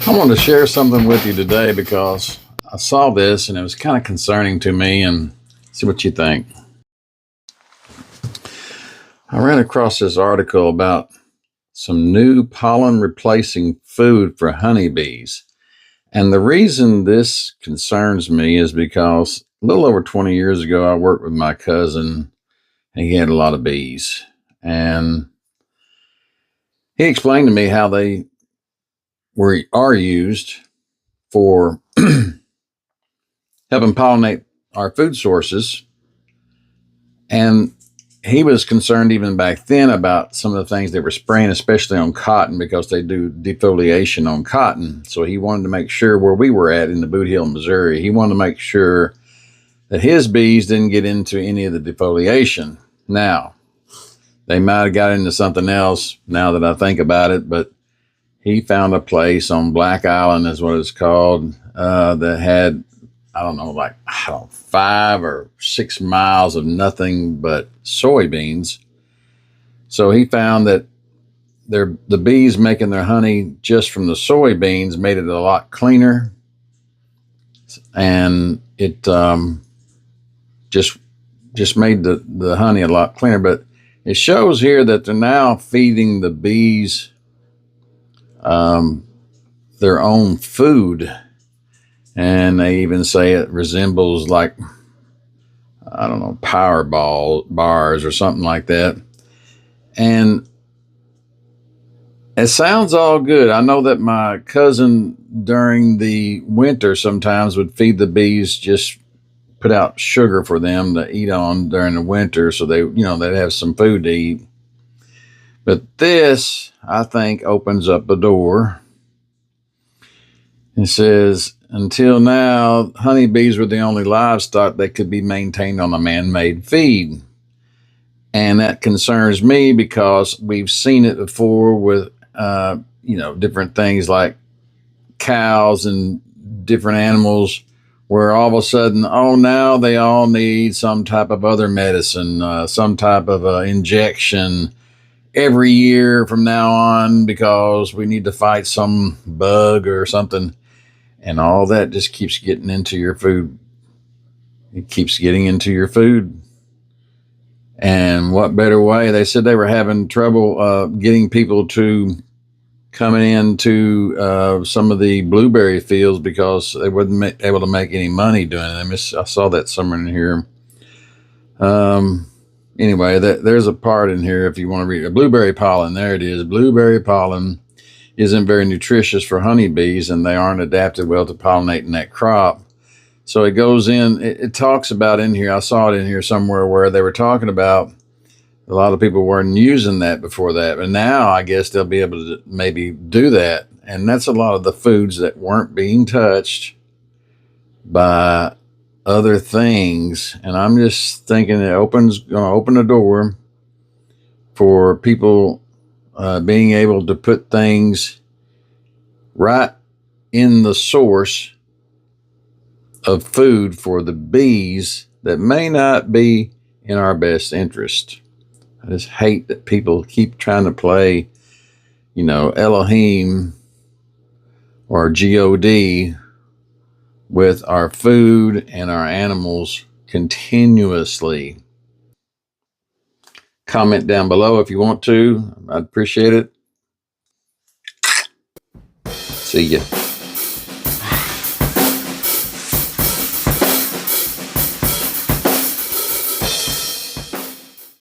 I wanted to share something with you today because I saw this and it was kind of concerning to me, and see what you think. I ran across this article about some new pollen replacing food for honeybees. And the reason this concerns me is because a little over 20 years ago, I worked with my cousin and he had a lot of bees. And he explained to me how they are used for helping pollinate our food sources. And he was concerned even back then about some of the things they were spraying, especially on cotton, because they do defoliation on cotton. So he wanted to make sure where we were at in the Boot Hill, Missouri, he wanted to make sure that his bees didn't get into any of the defoliation. Now, they might have got into something else now that I think about it, but he found a place on Black Island, is what it's called, that had, I don't know, 5 or 6 miles of nothing but soybeans. So he found that the bees making their honey just from the soybeans made it a lot cleaner, and it just made the honey a lot cleaner. But it shows here that they're now feeding the bees their own food. And they even say it resembles, like, I don't know, bars or something like that. And it sounds all good. I know that my cousin during the winter sometimes would feed the bees, just put out sugar for them to eat on during the winter, so they'd have some food to eat. But this, I think, opens up the door. It says, until now, honeybees were the only livestock that could be maintained on a man-made feed. And that concerns me because we've seen it before with, different things like cows and different animals, where all of a sudden, now they all need some type of other medicine, some type of injection every year from now on, because we need to fight some bug or something. And all that just keeps getting into your food. It keeps getting into your food. And what better way? They said they were having trouble getting people to coming into some of the blueberry fields because they wasn't able to make any money doing it. I saw that somewhere in here. Anyway, there's a part in here if you want to read it. Blueberry pollen. There it is. Blueberry pollen isn't very nutritious for honeybees, and they aren't adapted well to pollinating that crop. So it goes in, it talks about in here, I saw it in here somewhere where they were talking about a lot of people weren't using that before that, but now I guess they'll be able to maybe do that. And that's a lot of the foods that weren't being touched by other things. And I'm just thinking going to open the door for people being able to put things right in the source of food for the bees that may not be in our best interest. I just hate that people keep trying to play, Elohim or God with our food and our animals continuously. Comment down below if you want to. I'd appreciate it. See ya.